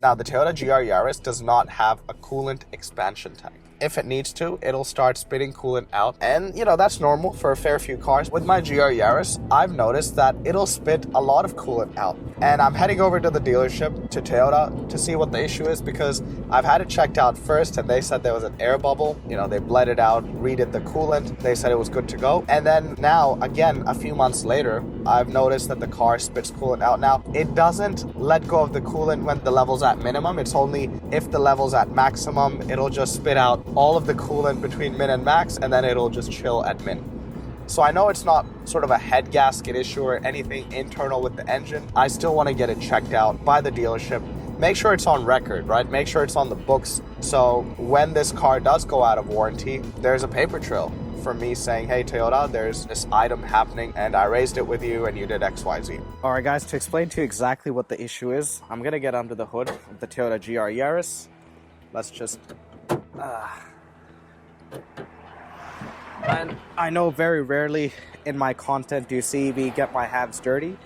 Now, the Toyota GR Yaris does not have a coolant expansion tank. If it needs to, it'll start spitting coolant out. And, that's normal for a fair few cars. With my GR Yaris, I've noticed that it'll spit a lot of coolant out. And I'm heading over to the dealership, to Toyota, to see what the issue is, because I've had it checked out first and they said there was an air bubble. They bled it out, redid the coolant. They said it was good to go. And then now, again, a few months later, I've noticed that the car spits coolant out. Now, it doesn't let go of the coolant when the level's at minimum. It's only if the level's at maximum, it'll just spit out all of the coolant between min and max, and then it'll just chill at min. So I know it's not sort of a head gasket issue or anything internal with the engine. I still want to get it checked out by the dealership. Make sure it's on record, right? Make sure it's on the books. So when this car does go out of warranty, there's a paper trail for me saying, hey Toyota, there's this item happening and I raised it with you and you did XYZ. All right guys, to explain to you exactly what the issue is, I'm gonna get under the hood of the Toyota GR Yaris. Let's just... And I know very rarely in my content do you see me get my hands dirty.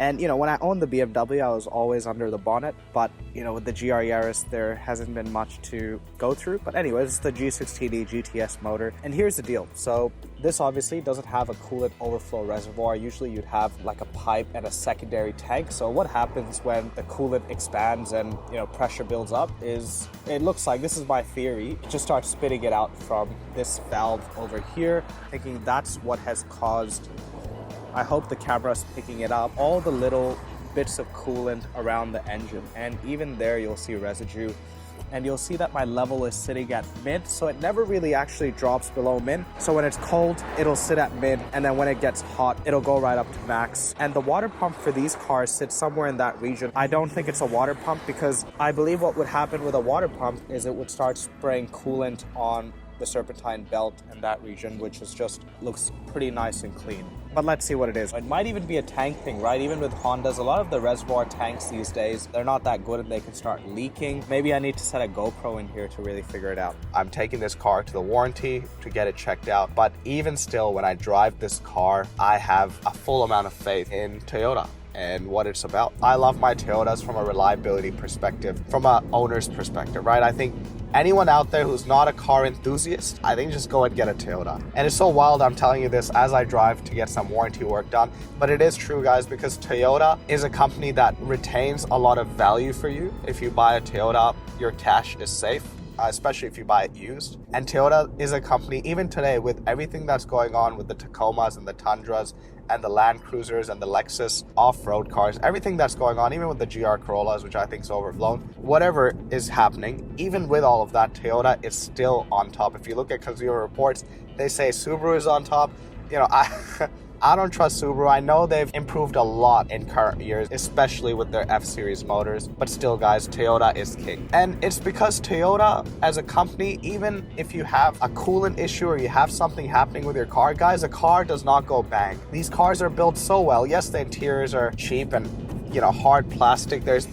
And, when I owned the BMW, I was always under the bonnet. But, with the GR Yaris, there hasn't been much to go through. But anyways, it's the G16E GTS motor. And here's the deal. So this obviously doesn't have a coolant overflow reservoir. Usually you'd have like a pipe and a secondary tank. So what happens when the coolant expands and, pressure builds up is, it looks like, this is my theory, it just starts spitting it out from this valve over here, thinking that's what has caused... I hope the camera's picking it up, all the little bits of coolant around the engine. And even there you'll see residue. And you'll see that my level is sitting at mid, so it never really actually drops below min. So when it's cold, it'll sit at mid, and then when it gets hot, it'll go right up to max. And the water pump for these cars sits somewhere in that region. I don't think it's a water pump, because I believe what would happen with a water pump is it would start spraying coolant on the serpentine belt in that region, which is just looks pretty nice and clean. But let's see what it is. It might even be a tank thing, right? Even with Hondas, a lot of the reservoir tanks these days, they're not that good and they can start leaking. Maybe I need to set a GoPro in here to really figure it out. I'm taking this car to the warranty to get it checked out. But even still, when I drive this car, I have a full amount of faith in Toyota and what it's about. I love my Toyotas from a reliability perspective, from an owner's perspective, right? I think anyone out there who's not a car enthusiast, I think just go and get a Toyota. And it's so wild I'm telling you this as I drive to get some warranty work done, but it is true guys, because Toyota is a company that retains a lot of value for you. If you buy a Toyota, your cash is safe, especially if you buy it used. And Toyota is a company, even today, with everything that's going on with the Tacomas and the Tundras and the Land Cruisers and the Lexus off-road cars, everything that's going on, even with the GR Corollas, which I think is overblown, whatever is happening, even with all of that, Toyota is still on top. If you look at consumer reports, they say Subaru is on top. I don't trust Subaru. I know they've improved a lot in current years, especially with their F-Series motors, but still guys, Toyota is king. And it's because Toyota as a company, even if you have a coolant issue or you have something happening with your car, guys, a car does not go bang. These cars are built so well. Yes, the interiors are cheap and hard plastic. There's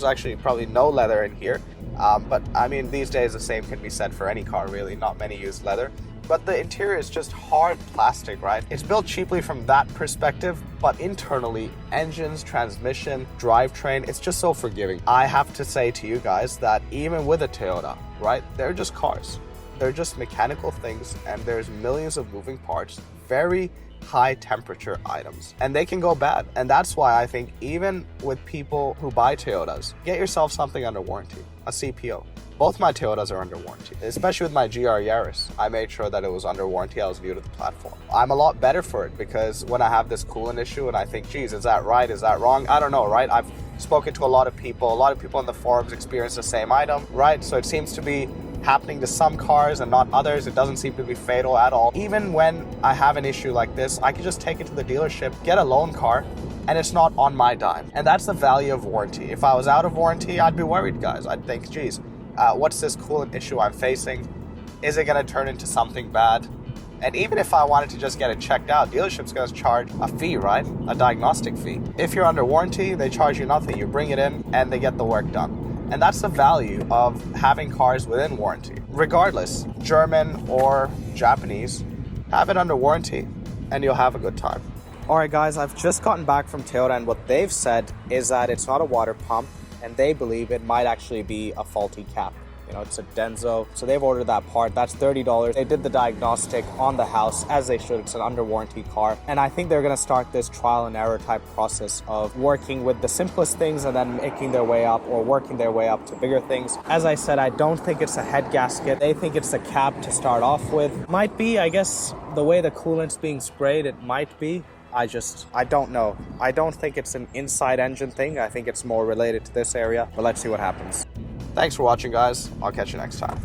actually probably no leather in here. But I mean, these days the same can be said for any car really, not many use leather. But the interior is just hard plastic, right? It's built cheaply from that perspective, but internally, engines, transmission, drivetrain, it's just so forgiving. I have to say to you guys that even with a Toyota, right, they're just cars. They're just mechanical things, and there's millions of moving parts, very high temperature items, and they can go bad. And that's why I think even with people who buy Toyotas, get yourself something under warranty, a CPO. Both my Toyotas are under warranty, especially with my GR Yaris. I made sure that it was under warranty. I was new to the platform. I'm a lot better for it because when I have this coolant issue and I think, geez, is that right? Is that wrong? I don't know, right? I've spoken to a lot of people. A lot of people in the forums experience the same item, right? So it seems to be happening to some cars and not others. It doesn't seem to be fatal at all. Even when I have an issue like this, I can just take it to the dealership, get a loan car, and it's not on my dime. And that's the value of warranty. If I was out of warranty, I'd be worried, guys. I'd think, geez, what's this coolant issue I'm facing? Is it going to turn into something bad? And even if I wanted to just get it checked out, dealership's going to charge a fee, right? A diagnostic fee. If you're under warranty, they charge you nothing. You bring it in and they get the work done. And that's the value of having cars within warranty. Regardless, German or Japanese, have it under warranty and you'll have a good time. Alright guys, I've just gotten back from Toyota and what they've said is that it's not a water pump. and they believe it might actually be a faulty cap. You know, it's a Denso, so they've ordered that part. That's $30. They did the diagnostic on the house, as they should. It's an under warranty car, and I think they're going to start this trial and error type process of working with the simplest things and then making their way up, or working their way up to bigger things. As I said, I don't think it's a head gasket. They think it's the cap to start off with. Might be, I guess, the way the coolant's being sprayed, it might be. I don't know. I don't think it's an inside engine thing. I think it's more related to this area, but let's see what happens. Thanks for watching, guys. I'll catch you next time.